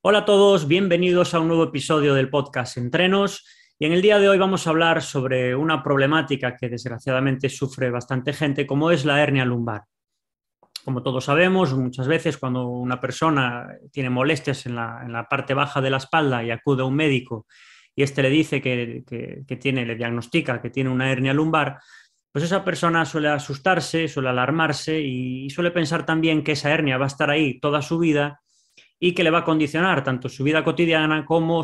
Hola a todos, bienvenidos a un nuevo episodio del podcast Entrenos. Y en el día de hoy vamos a hablar sobre una problemática que desgraciadamente sufre bastante gente, como es la hernia lumbar. Como todos sabemos, muchas veces cuando una persona tiene molestias en la parte baja de la espalda y acude a un médico y éste le dice le diagnostica que tiene una hernia lumbar, pues esa persona suele asustarse, suele alarmarse y suele pensar también que esa hernia va a estar ahí toda su vida y que le va a condicionar tanto su vida cotidiana como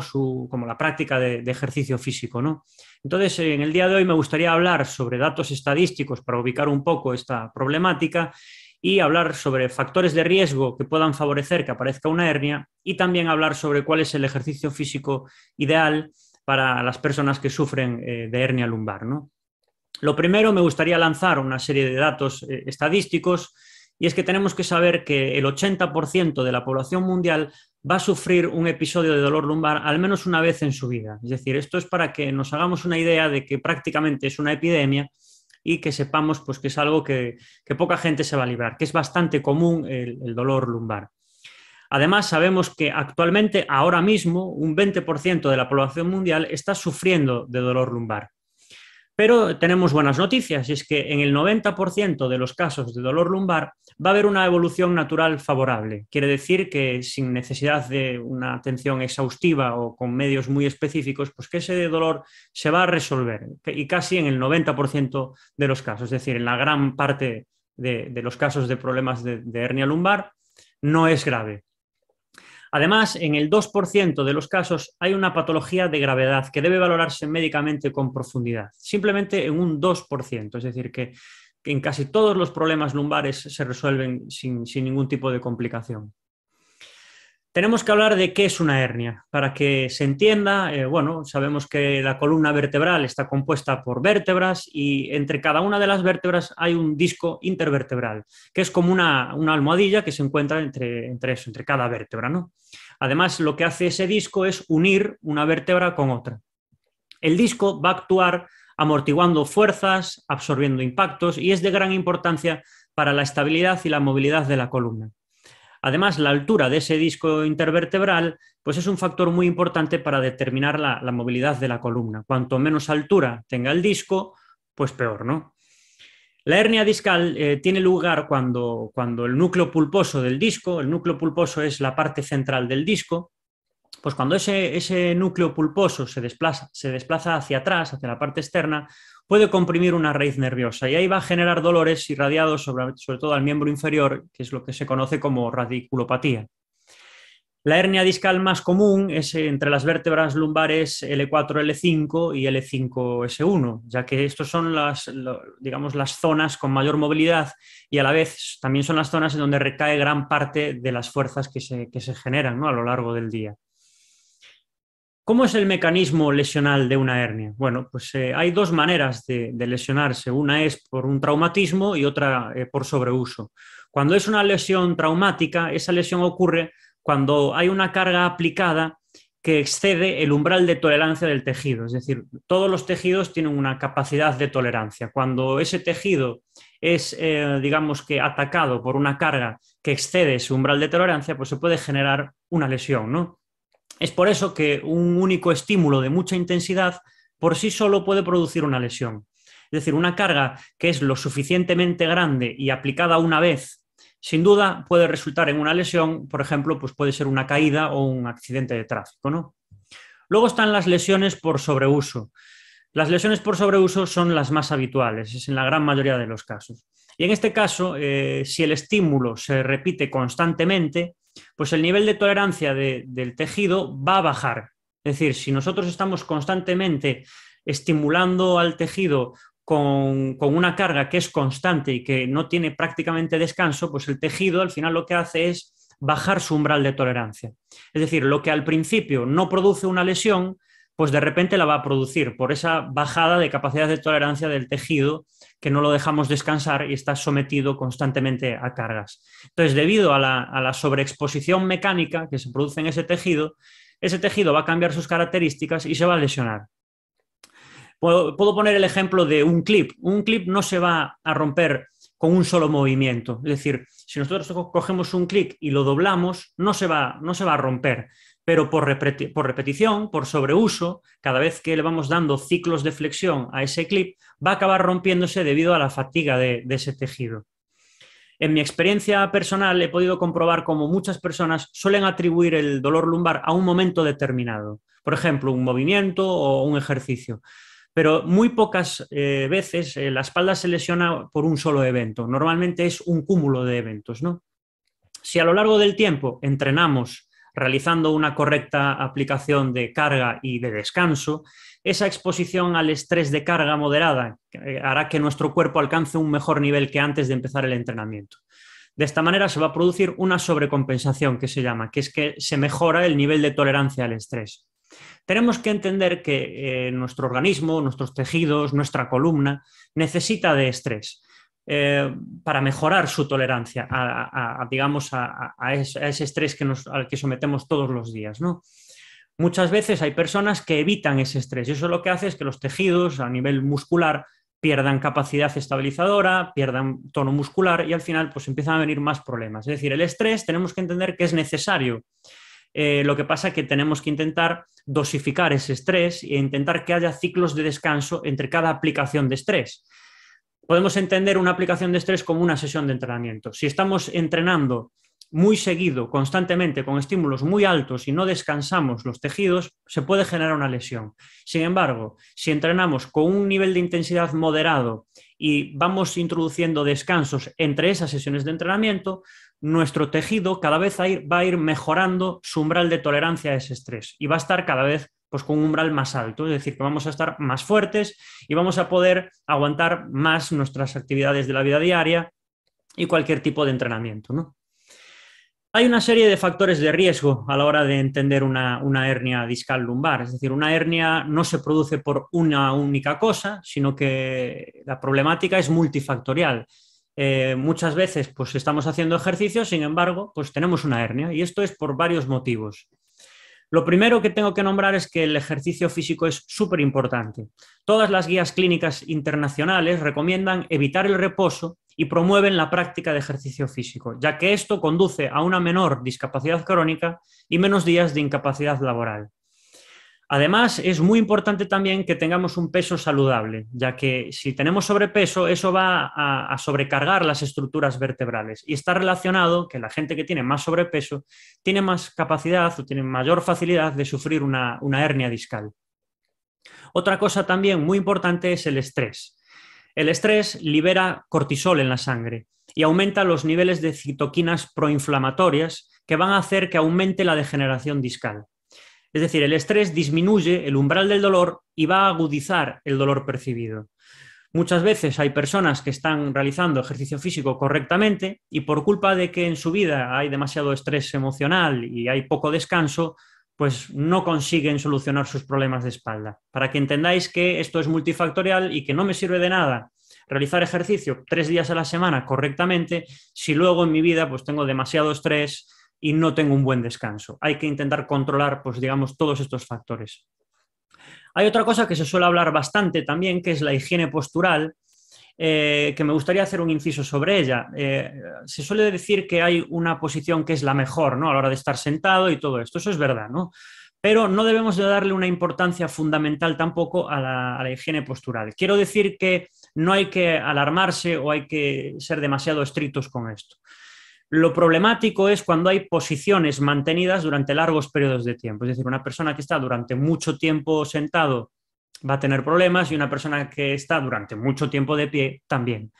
la práctica de ejercicio físico, ¿no? Entonces, en el día de hoy me gustaría hablar sobre datos estadísticos para ubicar un poco esta problemática y hablar sobre factores de riesgo que puedan favorecer que aparezca una hernia y también hablar sobre cuál es el ejercicio físico ideal para las personas que sufren de hernia lumbar, ¿no? Lo primero, me gustaría lanzar una serie de datos estadísticos y es que tenemos que saber que el 80% de la población mundial va a sufrir un episodio de dolor lumbar al menos una vez en su vida. Es decir, esto es para que nos hagamos una idea de que prácticamente es una epidemia y que sepamos pues, que es algo que poca gente se va a librar, que es bastante común el dolor lumbar. Además, sabemos que actualmente, ahora mismo, un 20% de la población mundial está sufriendo de dolor lumbar. Pero tenemos buenas noticias y es que en el 90% de los casos de dolor lumbar va a haber una evolución natural favorable. Quiere decir que sin necesidad de una atención exhaustiva o con medios muy específicos, pues que ese dolor se va a resolver y casi en el 90% de los casos, es decir, en la gran parte de los casos de problemas de hernia lumbar no es grave. Además, en el 2% de los casos hay una patología de gravedad que debe valorarse médicamente con profundidad, simplemente en un 2%, es decir, que en casi todos los problemas lumbares se resuelven sin ningún tipo de complicación. Tenemos que hablar de qué es una hernia. Para que se entienda, bueno, sabemos que la columna vertebral está compuesta por vértebras y entre cada una de las vértebras hay un disco intervertebral, que es como una almohadilla que se encuentra entre cada vértebra, ¿no? Además, lo que hace ese disco es unir una vértebra con otra. El disco va a actuar amortiguando fuerzas, absorbiendo impactos y es de gran importancia para la estabilidad y la movilidad de la columna. Además, la altura de ese disco intervertebral pues es un factor muy importante para determinar la movilidad de la columna. Cuanto menos altura tenga el disco, pues peor, ¿no? La hernia discal tiene lugar cuando el núcleo pulposo del disco, el núcleo pulposo es la parte central del disco, pues cuando ese núcleo pulposo se desplaza hacia atrás, hacia la parte externa, puede comprimir una raíz nerviosa y ahí va a generar dolores irradiados sobre todo al miembro inferior, que es lo que se conoce como radiculopatía. La hernia discal más común es entre las vértebras lumbares L4, L5 y L5S1, ya que estos son digamos, las zonas con mayor movilidad y a la vez también son las zonas en donde recae gran parte de las fuerzas que se generan, ¿no?, a lo largo del día. ¿Cómo es el mecanismo lesional de una hernia? Bueno, pues hay dos maneras de lesionarse. Una es por un traumatismo y otra por sobreuso. Cuando es una lesión traumática, esa lesión ocurre cuando hay una carga aplicada que excede el umbral de tolerancia del tejido. Es decir, todos los tejidos tienen una capacidad de tolerancia. Cuando ese tejido es, digamos que, atacado por una carga que excede ese umbral de tolerancia, pues se puede generar una lesión, ¿no? Es por eso que un único estímulo de mucha intensidad por sí solo puede producir una lesión. Es decir, una carga que es lo suficientemente grande y aplicada una vez, sin duda puede resultar en una lesión, por ejemplo, pues puede ser una caída o un accidente de tráfico, ¿no? Luego están las lesiones por sobreuso. Las lesiones por sobreuso son las más habituales, es en la gran mayoría de los casos. Y en este caso, si el estímulo se repite constantemente, pues el nivel de tolerancia del tejido va a bajar. Es decir, si nosotros estamos constantemente estimulando al tejido con una carga que es constante y que no tiene prácticamente descanso, pues el tejido al final lo que hace es bajar su umbral de tolerancia. Es decir, lo que al principio no produce una lesión, pues de repente la va a producir por esa bajada de capacidad de tolerancia del tejido que no lo dejamos descansar y está sometido constantemente a cargas. Entonces, debido a la sobreexposición mecánica que se produce en ese tejido va a cambiar sus características y se va a lesionar. Puedo poner el ejemplo de un clip. Un clip no se va a romper con un solo movimiento. Es decir, si nosotros cogemos un clic y lo doblamos, no se va a romper, pero por repetición, por sobreuso, cada vez que le vamos dando ciclos de flexión a ese clip, va a acabar rompiéndose debido a la fatiga de ese tejido. En mi experiencia personal he podido comprobar cómo muchas personas suelen atribuir el dolor lumbar a un momento determinado, por ejemplo, un movimiento o un ejercicio. Pero muy pocas veces la espalda se lesiona por un solo evento. Normalmente es un cúmulo de eventos, ¿no? Si a lo largo del tiempo entrenamos realizando una correcta aplicación de carga y de descanso, esa exposición al estrés de carga moderada hará que nuestro cuerpo alcance un mejor nivel que antes de empezar el entrenamiento. De esta manera se va a producir una sobrecompensación que se llama, que es que se mejora el nivel de tolerancia al estrés. Tenemos que entender que nuestro organismo, nuestros tejidos, nuestra columna necesita de estrés para mejorar su tolerancia a ese estrés al que sometemos todos los días, ¿no? Muchas veces hay personas que evitan ese estrés y eso lo que hace es que los tejidos a nivel muscular pierdan capacidad estabilizadora, pierdan tono muscular y al final pues empiezan a venir más problemas. Es decir, el estrés tenemos que entender que es necesario. Lo que pasa es que tenemos que intentar dosificar ese estrés e intentar que haya ciclos de descanso entre cada aplicación de estrés. Podemos entender una aplicación de estrés como una sesión de entrenamiento. Si estamos entrenando muy seguido, constantemente, con estímulos muy altos y no descansamos los tejidos, se puede generar una lesión. Sin embargo, si entrenamos con un nivel de intensidad moderado y vamos introduciendo descansos entre esas sesiones de entrenamiento, nuestro tejido cada vez va a ir mejorando su umbral de tolerancia a ese estrés y va a estar cada vez pues, con un umbral más alto, es decir, que vamos a estar más fuertes y vamos a poder aguantar más nuestras actividades de la vida diaria y cualquier tipo de entrenamiento, ¿no? Hay una serie de factores de riesgo a la hora de entender una hernia discal lumbar. Es decir, una hernia no se produce por una única cosa, sino que la problemática es multifactorial. Muchas veces pues, estamos haciendo ejercicio, sin embargo, pues, tenemos una hernia y esto es por varios motivos. Lo primero que tengo que nombrar es que el ejercicio físico es súper importante. Todas las guías clínicas internacionales recomiendan evitar el reposo y promueven la práctica de ejercicio físico, ya que esto conduce a una menor discapacidad crónica y menos días de incapacidad laboral. Además, es muy importante también que tengamos un peso saludable, ya que si tenemos sobrepeso, eso va a sobrecargar las estructuras vertebrales y está relacionado que la gente que tiene más sobrepeso tiene más capacidad o tiene mayor facilidad de sufrir una hernia discal. Otra cosa también muy importante es el estrés. El estrés libera cortisol en la sangre y aumenta los niveles de citoquinas proinflamatorias que van a hacer que aumente la degeneración discal. Es decir, el estrés disminuye el umbral del dolor y va a agudizar el dolor percibido. Muchas veces hay personas que están realizando ejercicio físico correctamente y por culpa de que en su vida hay demasiado estrés emocional y hay poco descanso, pues no consiguen solucionar sus problemas de espalda. Para que entendáis que esto es multifactorial y que no me sirve de nada realizar ejercicio 3 días a la semana correctamente si luego en mi vida pues tengo demasiado estrés y no tengo un buen descanso. Hay que intentar controlar, pues digamos, todos estos factores. Hay otra cosa que se suele hablar bastante también, que es la higiene postural, que me gustaría hacer un inciso sobre ella. Se suele decir que hay una posición que es la mejor, ¿no? A la hora de estar sentado y todo esto. Eso es verdad, ¿no? Pero no debemos de darle una importancia fundamental tampoco a la higiene postural. Quiero decir que no hay que alarmarse o hay que ser demasiado estrictos con esto. Lo problemático es cuando hay posiciones mantenidas durante largos periodos de tiempo. Es decir, una persona que está durante mucho tiempo sentado va a tener problemas y una persona que está durante mucho tiempo de pie también.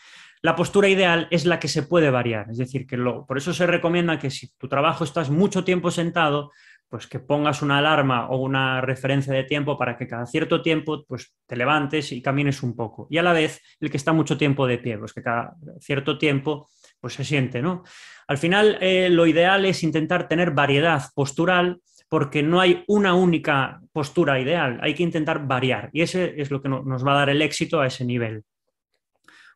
La postura ideal es la que se puede variar. Es decir, que por eso se recomienda que si tu trabajo estás mucho tiempo sentado, pues que pongas una alarma o una referencia de tiempo para que cada cierto tiempo pues, te levantes y camines un poco. Y a la vez, el que está mucho tiempo de pie, pues que cada cierto tiempo pues se siente, ¿no? Al final, lo ideal es intentar tener variedad postural porque no hay una única postura ideal, hay que intentar variar y ese es lo que nos va a dar el éxito a ese nivel.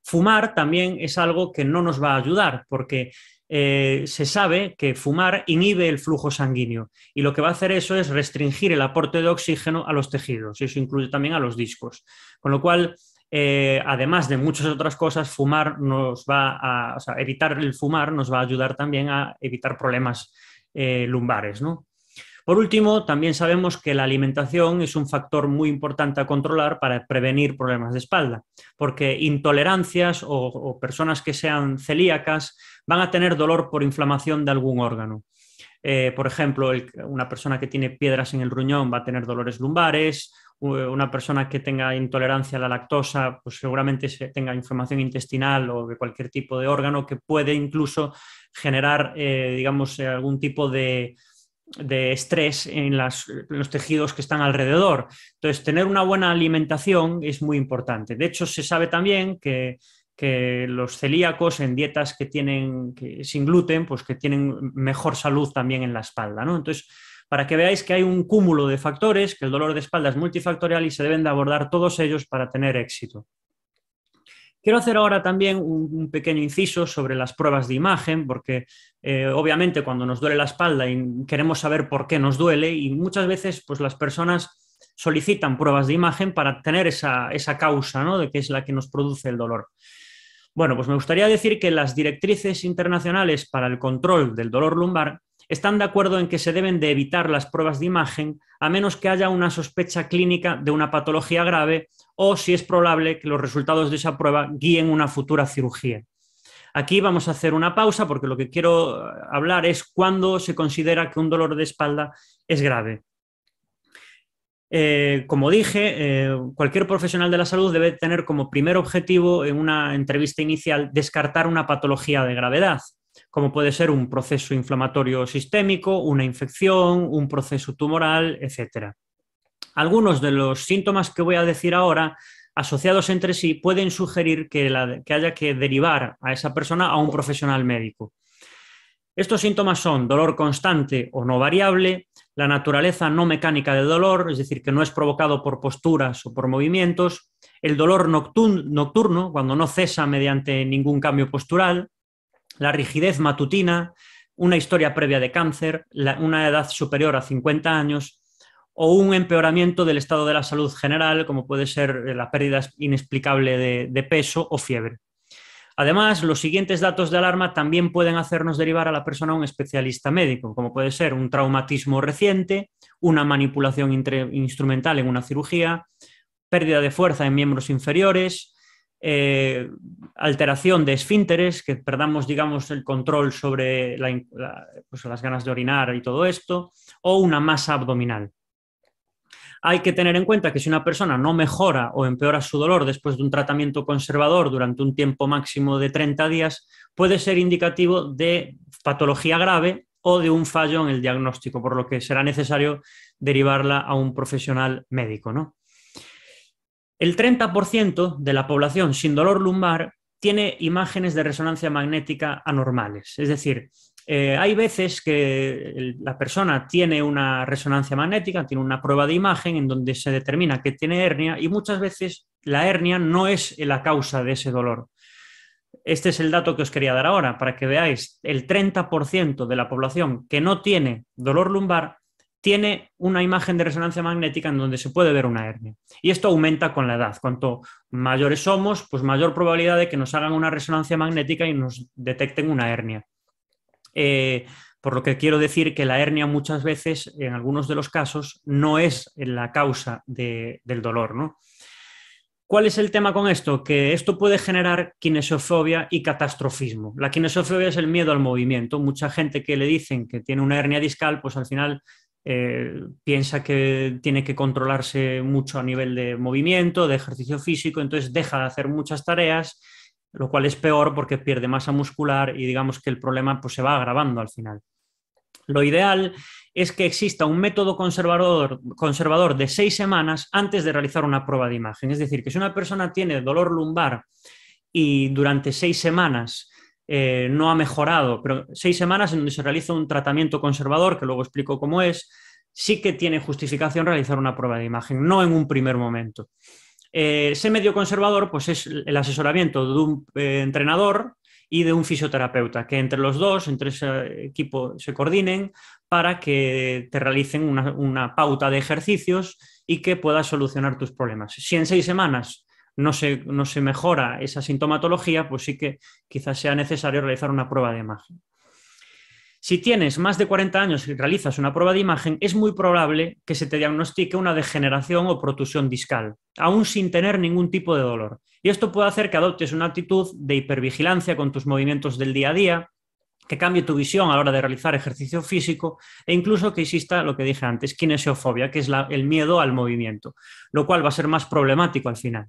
Fumar también es algo que no nos va a ayudar porque se sabe que fumar inhibe el flujo sanguíneo y lo que va a hacer eso es restringir el aporte de oxígeno a los tejidos y eso incluye también a los discos. Con lo cual, Además de muchas otras cosas, o sea, evitar el fumar nos va a ayudar también a evitar problemas lumbares, ¿no? Por último, también sabemos que la alimentación es un factor muy importante a controlar para prevenir problemas de espalda, porque intolerancias o personas que sean celíacas van a tener dolor por inflamación de algún órgano. Por ejemplo, una persona que tiene piedras en el riñón va a tener dolores lumbares, una persona que tenga intolerancia a la lactosa, pues seguramente tenga inflamación intestinal o de cualquier tipo de órgano que puede incluso generar, digamos, algún tipo de estrés en los tejidos que están alrededor. Entonces, tener una buena alimentación es muy importante. De hecho, se sabe también que los celíacos en dietas sin gluten, pues que tienen mejor salud también en la espalda, ¿no? Entonces, para que veáis que hay un cúmulo de factores, que el dolor de espalda es multifactorial y se deben de abordar todos ellos para tener éxito. Quiero hacer ahora también un pequeño inciso sobre las pruebas de imagen, porque obviamente cuando nos duele la espalda y queremos saber por qué nos duele, y muchas veces pues, las personas solicitan pruebas de imagen para tener esa causa, ¿no? De qué es la que nos produce el dolor. Bueno, pues me gustaría decir que las directrices internacionales para el control del dolor lumbar están de acuerdo en que se deben de evitar las pruebas de imagen a menos que haya una sospecha clínica de una patología grave o si es probable que los resultados de esa prueba guíen una futura cirugía. Aquí vamos a hacer una pausa porque lo que quiero hablar es cuándo se considera que un dolor de espalda es grave. Como dije, cualquier profesional de la salud debe tener como primer objetivo en una entrevista inicial descartar una patología de gravedad, como puede ser un proceso inflamatorio sistémico, una infección, un proceso tumoral, etc. Algunos de los síntomas que voy a decir ahora, asociados entre sí, pueden sugerir que haya que derivar a esa persona a un profesional médico. Estos síntomas son dolor constante o no variable, la naturaleza no mecánica del dolor, es decir, que no es provocado por posturas o por movimientos, el dolor nocturno, cuando no cesa mediante ningún cambio postural, la rigidez matutina, una historia previa de cáncer, una edad superior a 50 años o un empeoramiento del estado de la salud general, como puede ser la pérdida inexplicable de peso o fiebre. Además, los siguientes datos de alarma también pueden hacernos derivar a la persona a un especialista médico, como puede ser un traumatismo reciente, una manipulación instrumental en una cirugía, pérdida de fuerza en miembros inferiores, alteración de esfínteres, que perdamos, digamos, el control sobre pues las ganas de orinar y todo esto, o una masa abdominal. Hay que tener en cuenta que si una persona no mejora o empeora su dolor después de un tratamiento conservador durante un tiempo máximo de 30 días, puede ser indicativo de patología grave o de un fallo en el diagnóstico, por lo que será necesario derivarla a un profesional médico, ¿no? El 30% de la población sin dolor lumbar tiene imágenes de resonancia magnética anormales, es decir, hay veces que la persona tiene una resonancia magnética, tiene una prueba de imagen en donde se determina que tiene hernia y muchas veces la hernia no es la causa de ese dolor. Este es el dato que os quería dar ahora, para que veáis, el 30% de la población que no tiene dolor lumbar tiene una imagen de resonancia magnética en donde se puede ver una hernia. Y esto aumenta con la edad. Cuanto mayores somos, pues mayor probabilidad de que nos hagan una resonancia magnética y nos detecten una hernia. Por lo que quiero decir que la hernia muchas veces, en algunos de los casos, no es la causa del dolor, ¿no? ¿Cuál es el tema con esto? Que esto puede generar kinesiofobia y catastrofismo. La kinesiofobia es el miedo al movimiento. Mucha gente que le dicen que tiene una hernia discal, pues al final piensa que tiene que controlarse mucho a nivel de movimiento, de ejercicio físico, entonces deja de hacer muchas tareas, lo cual es peor porque pierde masa muscular y digamos que el problema pues, se va agravando al final. Lo ideal es que exista un método conservador de 6 semanas antes de realizar una prueba de imagen. Es decir, que si una persona tiene dolor lumbar y durante 6 semanas no ha mejorado, pero 6 semanas en donde se realiza un tratamiento conservador, que luego explico cómo es, sí que tiene justificación realizar una prueba de imagen, no en un primer momento. Ese medio conservador pues es el asesoramiento de un entrenador y de un fisioterapeuta, que entre los dos, entre ese equipo, se coordinen para que te realicen una pauta de ejercicios y que puedas solucionar tus problemas. Si en 6 semanas no se mejora esa sintomatología, pues sí que quizás sea necesario realizar una prueba de imagen. Si tienes más de 40 años y realizas una prueba de imagen, es muy probable que se te diagnostique una degeneración o protusión discal, aún sin tener ningún tipo de dolor. Y esto puede hacer que adoptes una actitud de hipervigilancia con tus movimientos del día a día, que cambie tu visión a la hora de realizar ejercicio físico e incluso que exista lo que dije antes, kinesiofobia, que es el miedo al movimiento, lo cual va a ser más problemático al final.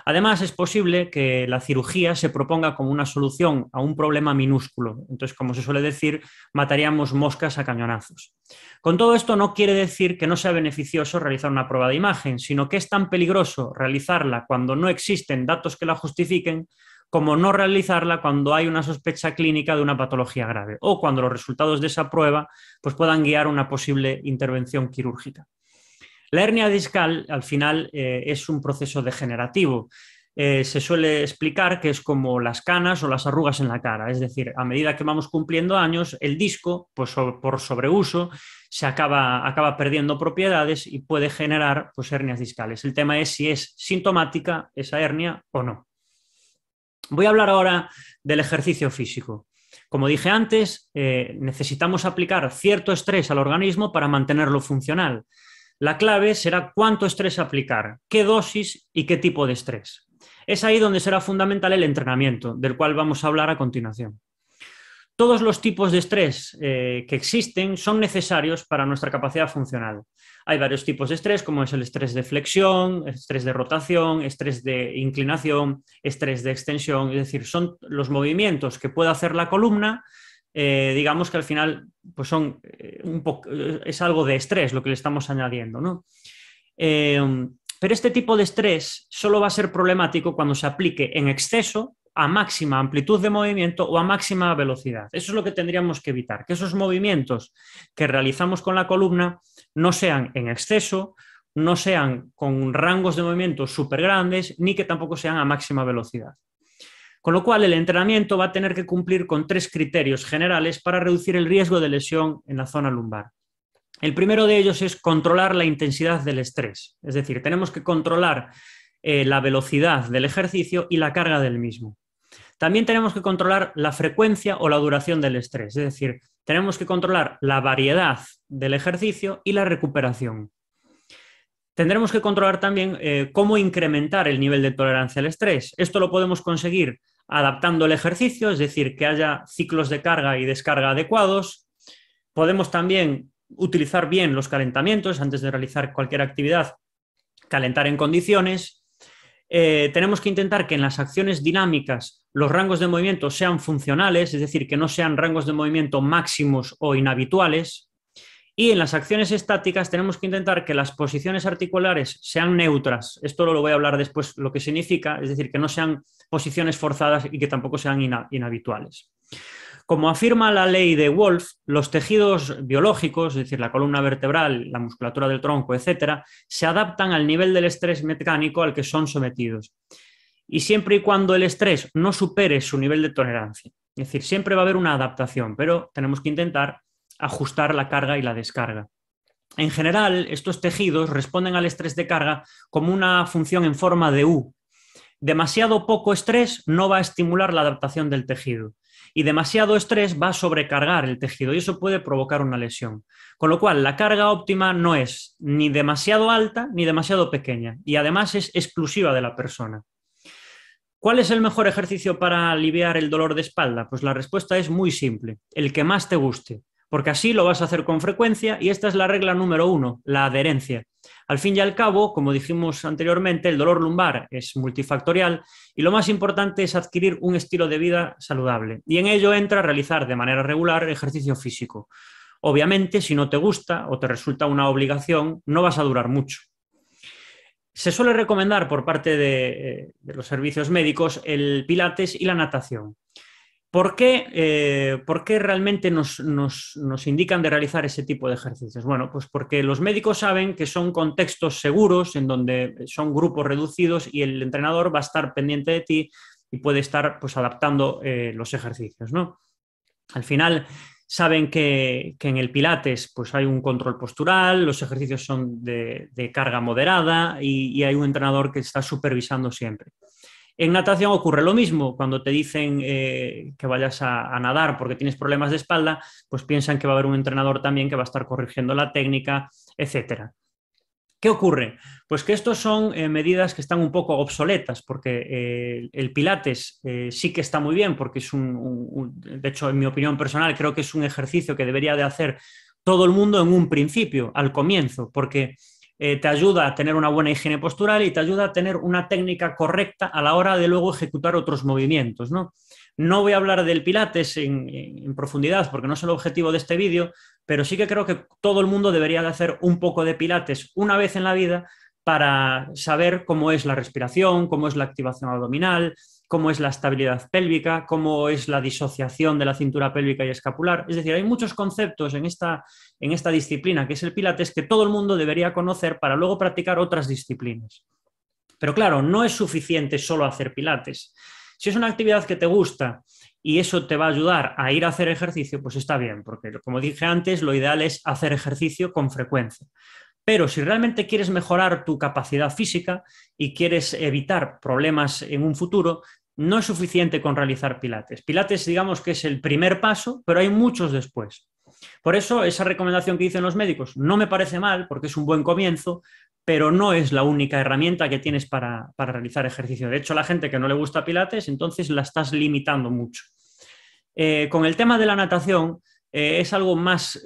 Además, es posible que la cirugía se proponga como una solución a un problema minúsculo. Entonces, como se suele decir, mataríamos moscas a cañonazos. Con todo esto no quiere decir que no sea beneficioso realizar una prueba de imagen, sino que es tan peligroso realizarla cuando no existen datos que la justifiquen como no realizarla cuando hay una sospecha clínica de una patología grave o cuando los resultados de esa prueba pues, puedan guiar una posible intervención quirúrgica. La hernia discal, al final, es un proceso degenerativo. Se suele explicar que es como las canas o las arrugas en la cara. Es decir, a medida que vamos cumpliendo años, el disco, pues, por sobreuso, se acaba perdiendo propiedades y puede generar pues, hernias discales. El tema es si es sintomática esa hernia o no. Voy a hablar ahora del ejercicio físico. Como dije antes, necesitamos aplicar cierto estrés al organismo para mantenerlo funcional. La clave será cuánto estrés aplicar, qué dosis y qué tipo de estrés. Es ahí donde será fundamental el entrenamiento, del cual vamos a hablar a continuación. Todos los tipos de estrés que existen son necesarios para nuestra capacidad funcional. Hay varios tipos de estrés, como es el estrés de flexión, estrés de rotación, estrés de inclinación, estrés de extensión, es decir, son los movimientos que puede hacer la columna, digamos que al final pues son es algo de estrés lo que le estamos añadiendo, ¿no? Pero este tipo de estrés solo va a ser problemático cuando se aplique en exceso a máxima amplitud de movimiento o a máxima velocidad. Eso es lo que tendríamos que evitar, que esos movimientos que realizamos con la columna no sean en exceso, no sean con rangos de movimiento súper grandes, ni que tampoco sean a máxima velocidad. Con lo cual, el entrenamiento va a tener que cumplir con 3 criterios generales para reducir el riesgo de lesión en la zona lumbar. El primero de ellos es controlar la intensidad del estrés, es decir, tenemos que controlar la velocidad del ejercicio y la carga del mismo. También tenemos que controlar la frecuencia o la duración del estrés, es decir, tenemos que controlar la variedad del ejercicio y la recuperación. Tendremos que controlar también cómo incrementar el nivel de tolerancia al estrés. Esto lo podemos conseguir adaptando el ejercicio, es decir, que haya ciclos de carga y descarga adecuados. Podemos también utilizar bien los calentamientos antes de realizar cualquier actividad, calentar en condiciones. Tenemos que intentar que en las acciones dinámicas los rangos de movimiento sean funcionales, es decir, que no sean rangos de movimiento máximos o inhabituales. Y en las acciones estáticas tenemos que intentar que las posiciones articulares sean neutras. Esto lo voy a hablar después lo que significa, es decir, que no sean posiciones forzadas y que tampoco sean inhabituales. Como afirma la ley de Wolff, los tejidos biológicos, es decir, la columna vertebral, la musculatura del tronco, etcétera, se adaptan al nivel del estrés mecánico al que son sometidos. Y siempre y cuando el estrés no supere su nivel de tolerancia. Es decir, siempre va a haber una adaptación, pero tenemos que intentar ajustar la carga y la descarga. En general, estos tejidos responden al estrés de carga como una función en forma de U. Demasiado poco estrés no va a estimular la adaptación del tejido y demasiado estrés va a sobrecargar el tejido y eso puede provocar una lesión. Con lo cual, la carga óptima no es ni demasiado alta ni demasiado pequeña y además es exclusiva de la persona. ¿Cuál es el mejor ejercicio para aliviar el dolor de espalda? Pues la respuesta es muy simple, el que más te guste, porque así lo vas a hacer con frecuencia y esta es la regla número 1, la adherencia. Al fin y al cabo, como dijimos anteriormente, el dolor lumbar es multifactorial y lo más importante es adquirir un estilo de vida saludable y en ello entra realizar de manera regular ejercicio físico. Obviamente, si no te gusta o te resulta una obligación, no vas a durar mucho. Se suele recomendar por parte de los servicios médicos el pilates y la natación. ¿Por qué realmente nos indican de realizar ese tipo de ejercicios? Bueno, pues porque los médicos saben que son contextos seguros en donde son grupos reducidos y el entrenador va a estar pendiente de ti y puede estar pues, adaptando los ejercicios, ¿no? Al final, saben que en el Pilates pues hay un control postural, los ejercicios son de carga moderada y hay un entrenador que está supervisando siempre. En natación ocurre lo mismo. Cuando te dicen que vayas a nadar porque tienes problemas de espalda, pues piensan que va a haber un entrenador también que va a estar corrigiendo la técnica, etcétera. ¿Qué ocurre? Pues que estos son medidas que están un poco obsoletas, porque el Pilates sí que está muy bien, porque es de hecho, en mi opinión personal, creo que es un ejercicio que debería de hacer todo el mundo en un principio, al comienzo, porque te ayuda a tener una buena higiene postural y te ayuda a tener una técnica correcta a la hora de luego ejecutar otros movimientos, ¿no? No voy a hablar del Pilates en profundidad porque no es el objetivo de este vídeo, pero sí que creo que todo el mundo debería de hacer un poco de Pilates una vez en la vida para saber cómo es la respiración, cómo es la activación abdominal, cómo es la estabilidad pélvica, cómo es la disociación de la cintura pélvica y escapular. Es decir, hay muchos conceptos en esta disciplina que es el Pilates que todo el mundo debería conocer para luego practicar otras disciplinas. Pero claro, no es suficiente solo hacer Pilates. Si es una actividad que te gusta y eso te va a ayudar a ir a hacer ejercicio, pues está bien, porque como dije antes, lo ideal es hacer ejercicio con frecuencia. Pero si realmente quieres mejorar tu capacidad física y quieres evitar problemas en un futuro, no es suficiente con realizar Pilates. Pilates, digamos que es el primer paso, pero hay muchos después. Por eso, esa recomendación que dicen los médicos no me parece mal, porque es un buen comienzo, pero no es la única herramienta que tienes para realizar ejercicio. De hecho, la gente que no le gusta Pilates, entonces la estás limitando mucho. Con el tema de la natación, es algo más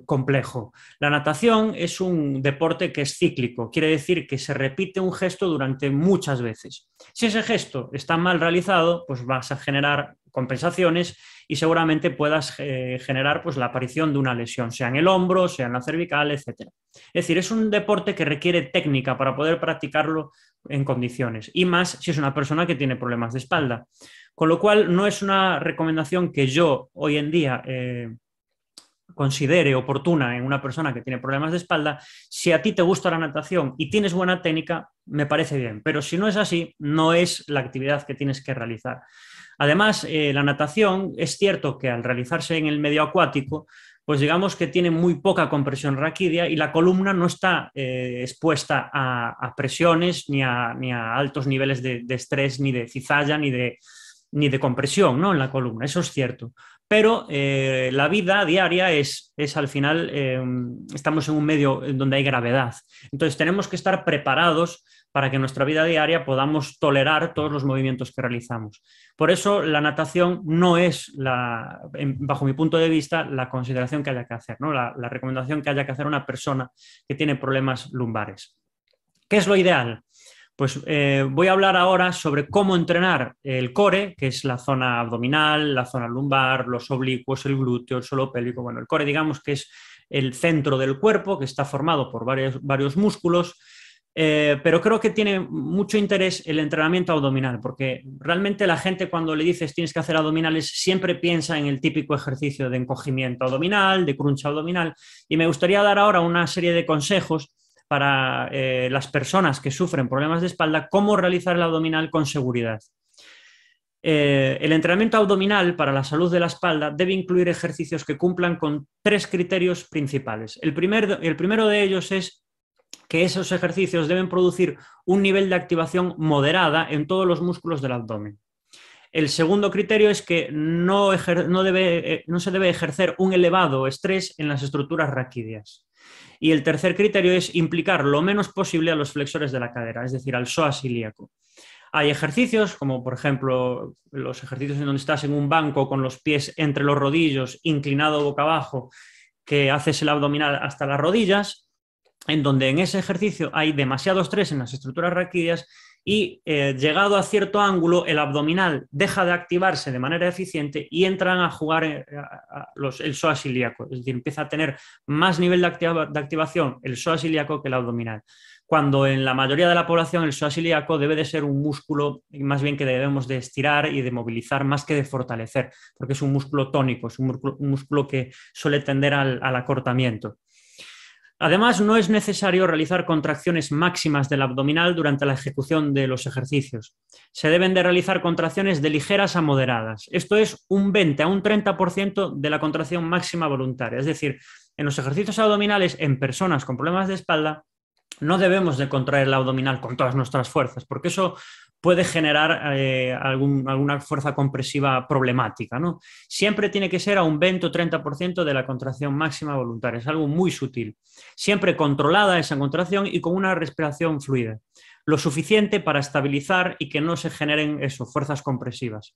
complejo. La natación es un deporte que es cíclico, quiere decir que se repite un gesto durante muchas veces. Si ese gesto está mal realizado, pues vas a generar compensaciones y seguramente puedas generar pues, la aparición de una lesión, sea en el hombro, sea en la cervical, etc. Es decir, es un deporte que requiere técnica para poder practicarlo en condiciones, y más si es una persona que tiene problemas de espalda. Con lo cual, no es una recomendación que yo hoy en día considere oportuna en una persona que tiene problemas de espalda. Si a ti te gusta la natación y tienes buena técnica, me parece bien, pero si no es así, no es la actividad que tienes que realizar. Además, la natación es cierto que al realizarse en el medio acuático, pues digamos que tiene muy poca compresión raquídea y la columna no está expuesta a presiones ni a altos niveles de estrés, ni de cizalla, ni de compresión, ¿no? En la columna, eso es cierto. Pero la vida diaria es al final, estamos en un medio donde hay gravedad. Entonces tenemos que estar preparados para que en nuestra vida diaria podamos tolerar todos los movimientos que realizamos. Por eso la natación no es, bajo mi punto de vista, la consideración que haya que hacer, ¿no? La recomendación que haya que hacer a una persona que tiene problemas lumbares. ¿Qué es lo ideal? Pues voy a hablar ahora sobre cómo entrenar el core, que es la zona abdominal, la zona lumbar, los oblicuos, el glúteo, el suelo pélvico. Bueno, el core digamos que es el centro del cuerpo, que está formado por varios músculos, pero creo que tiene mucho interés el entrenamiento abdominal, porque realmente la gente cuando le dices tienes que hacer abdominales siempre piensa en el típico ejercicio de encogimiento abdominal, de crunch abdominal, y me gustaría dar ahora una serie de consejos para las personas que sufren problemas de espalda, cómo realizar el abdominal con seguridad. El entrenamiento abdominal para la salud de la espalda debe incluir ejercicios que cumplan con 3 criterios principales. El primero de ellos es que esos ejercicios deben producir un nivel de activación moderada en todos los músculos del abdomen. El segundo criterio es que no se debe ejercer un elevado estrés en las estructuras raquídeas. Y el tercer criterio es implicar lo menos posible a los flexores de la cadera, es decir, al psoas ilíaco. Hay ejercicios, como por ejemplo los ejercicios en donde estás en un banco con los pies entre los rodillos, inclinado boca abajo, que haces el abdominal hasta las rodillas, en donde en ese ejercicio hay demasiado estrés en las estructuras raquídeas y llegado a cierto ángulo el abdominal deja de activarse de manera eficiente y entran a jugar el psoas ilíaco, es decir, empieza a tener más nivel de activación el psoas ilíaco que el abdominal, cuando en la mayoría de la población el psoas ilíaco debe de ser un músculo más bien que debemos de estirar y de movilizar más que de fortalecer, porque es un músculo tónico, es un músculo que suele tender al acortamiento. Además, no es necesario realizar contracciones máximas del abdominal durante la ejecución de los ejercicios. Se deben de realizar contracciones de ligeras a moderadas. Esto es un 20 a un 30% de la contracción máxima voluntaria. Es decir, en los ejercicios abdominales en personas con problemas de espalda no debemos de contraer el abdominal con todas nuestras fuerzas, porque eso puede generar alguna fuerza compresiva problemática, ¿no? Siempre tiene que ser a un 20 o 30% de la contracción máxima voluntaria. Es algo muy sutil. Siempre controlada esa contracción y con una respiración fluida. Lo suficiente para estabilizar y que no se generen fuerzas compresivas.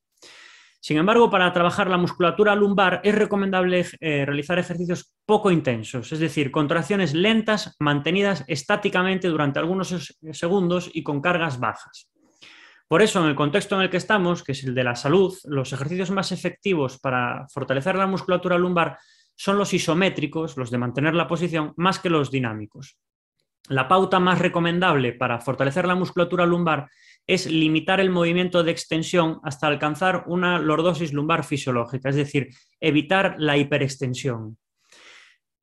Sin embargo, para trabajar la musculatura lumbar es recomendable realizar ejercicios poco intensos, es decir, contracciones lentas mantenidas estáticamente durante algunos segundos y con cargas bajas. Por eso, en el contexto en el que estamos, que es el de la salud, los ejercicios más efectivos para fortalecer la musculatura lumbar son los isométricos, los de mantener la posición, más que los dinámicos. La pauta más recomendable para fortalecer la musculatura lumbar es limitar el movimiento de extensión hasta alcanzar una lordosis lumbar fisiológica, es decir, evitar la hiperextensión.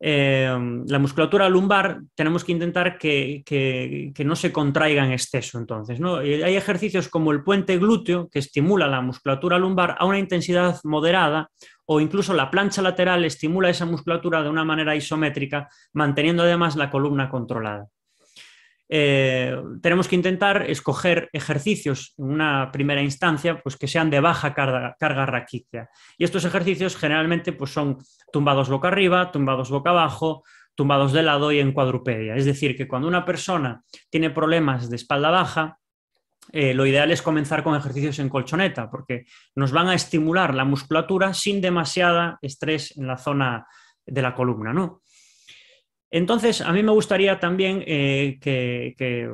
La musculatura lumbar tenemos que intentar que no se contraiga en exceso. Entonces, ¿no? Hay ejercicios como el puente glúteo que estimula la musculatura lumbar a una intensidad moderada, o incluso la plancha lateral estimula esa musculatura de una manera isométrica, manteniendo además la columna controlada. Tenemos que intentar escoger ejercicios en una primera instancia pues, que sean de baja carga raquídea. Y estos ejercicios generalmente pues, son tumbados boca arriba, tumbados boca abajo, tumbados de lado y en cuadrupedia. Es decir, que cuando una persona tiene problemas de espalda baja, lo ideal es comenzar con ejercicios en colchoneta, porque nos van a estimular la musculatura sin demasiado estrés en la zona de la columna, ¿no? Entonces, a mí me gustaría también que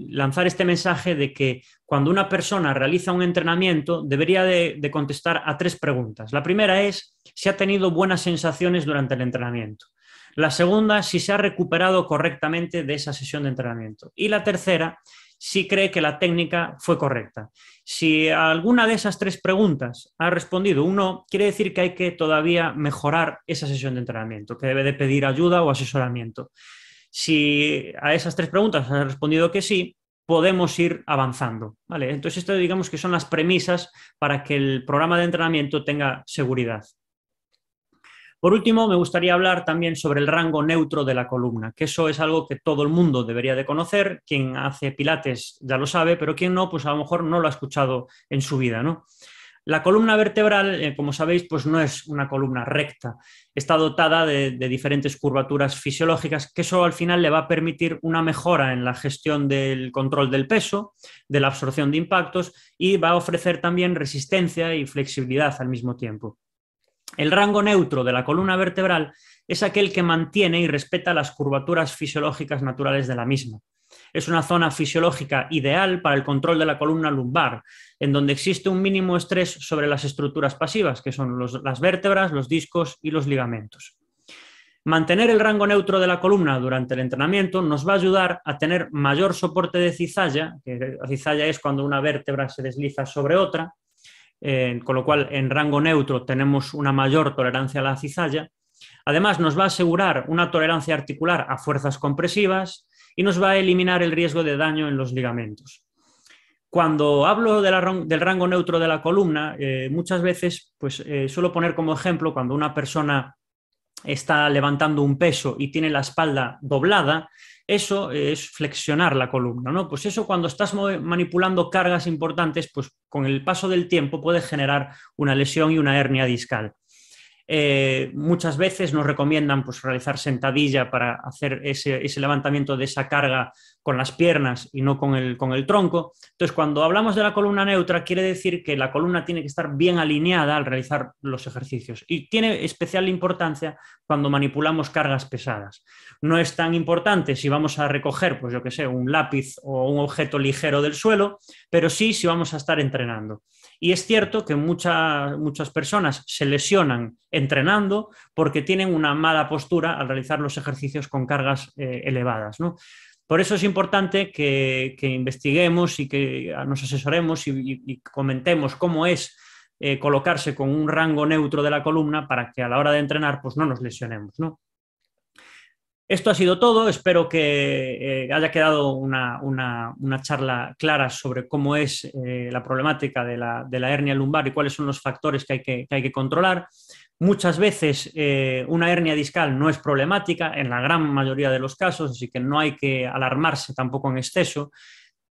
lanzar este mensaje de que cuando una persona realiza un entrenamiento debería de contestar a 3 preguntas. La primera es si ha tenido buenas sensaciones durante el entrenamiento. La segunda, si se ha recuperado correctamente de esa sesión de entrenamiento. Y la tercera, si cree que la técnica fue correcta. Si a alguna de esas 3 preguntas ha respondido un no, quiere decir que hay que todavía mejorar esa sesión de entrenamiento, que debe de pedir ayuda o asesoramiento. Si a esas 3 preguntas ha respondido que sí, podemos ir avanzando, ¿vale? Entonces, esto digamos que son las premisas para que el programa de entrenamiento tenga seguridad. Por último, me gustaría hablar también sobre el rango neutro de la columna, que eso es algo que todo el mundo debería de conocer. Quien hace pilates ya lo sabe, pero quien no, pues a lo mejor no lo ha escuchado en su vida, ¿no? La columna vertebral, como sabéis, pues no es una columna recta. Está dotada de diferentes curvaturas fisiológicas, que eso al final le va a permitir una mejora en la gestión del control del peso, de la absorción de impactos, y va a ofrecer también resistencia y flexibilidad al mismo tiempo. El rango neutro de la columna vertebral es aquel que mantiene y respeta las curvaturas fisiológicas naturales de la misma. Es una zona fisiológica ideal para el control de la columna lumbar, en donde existe un mínimo estrés sobre las estructuras pasivas, que son las vértebras, los discos y los ligamentos. Mantener el rango neutro de la columna durante el entrenamiento nos va a ayudar a tener mayor soporte de cizalla, que la cizalla es cuando una vértebra se desliza sobre otra, con lo cual en rango neutro tenemos una mayor tolerancia a la cizalla. Además, nos va a asegurar una tolerancia articular a fuerzas compresivas y nos va a eliminar el riesgo de daño en los ligamentos. Cuando hablo del rango neutro de la columna, muchas veces pues, suelo poner como ejemplo cuando una persona está levantando un peso y tiene la espalda doblada, eso es flexionar la columna, ¿no? Pues eso cuando estás manipulando cargas importantes, pues con el paso del tiempo puede generar una lesión y una hernia discal. Muchas veces nos recomiendan pues, realizar sentadilla para hacer ese levantamiento de esa carga con las piernas y no con el tronco. Entonces, cuando hablamos de la columna neutra, quiere decir que la columna tiene que estar bien alineada al realizar los ejercicios y tiene especial importancia cuando manipulamos cargas pesadas. No es tan importante si vamos a recoger, pues yo qué sé, un lápiz o un objeto ligero del suelo, pero sí si vamos a estar entrenando. Y es cierto que muchas personas se lesionan entrenando porque tienen una mala postura al realizar los ejercicios con cargas elevadas, ¿no? Por eso es importante que investiguemos y que nos asesoremos y comentemos cómo es colocarse con un rango neutro de la columna para que a la hora de entrenar pues no nos lesionemos, ¿no? Esto ha sido todo. Espero que haya quedado una charla clara sobre cómo es la problemática de la hernia lumbar y cuáles son los factores que hay que controlar. Muchas veces una hernia discal no es problemática en la gran mayoría de los casos, así que no hay que alarmarse tampoco en exceso.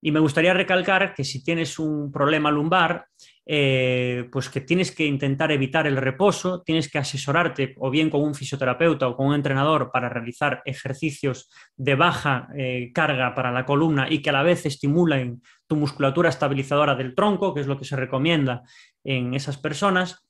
Y me gustaría recalcar que si tienes un problema lumbar, pues que tienes que intentar evitar el reposo, tienes que asesorarte o bien con un fisioterapeuta o con un entrenador para realizar ejercicios de baja carga para la columna y que a la vez estimulen tu musculatura estabilizadora del tronco, que es lo que se recomienda en esas personas.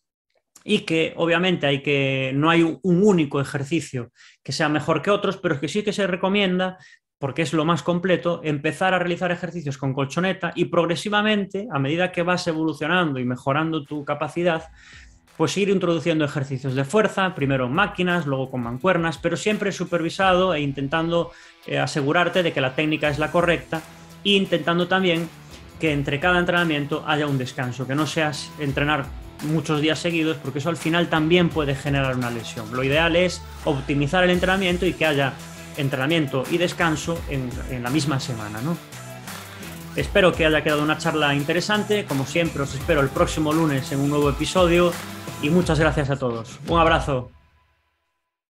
Y que obviamente no hay un único ejercicio que sea mejor que otros, pero que sí que se recomienda, porque es lo más completo, empezar a realizar ejercicios con colchoneta y progresivamente, a medida que vas evolucionando y mejorando tu capacidad, pues ir introduciendo ejercicios de fuerza, primero en máquinas, luego con mancuernas, pero siempre supervisado e intentando asegurarte de que la técnica es la correcta e intentando también que entre cada entrenamiento haya un descanso, que no seas entrenar muchos días seguidos, porque eso al final también puede generar una lesión. Lo ideal es optimizar el entrenamiento y que haya entrenamiento y descanso en la misma semana, ¿no? Espero que haya quedado una charla interesante. Como siempre, os espero el próximo lunes en un nuevo episodio y muchas gracias a todos. Un abrazo.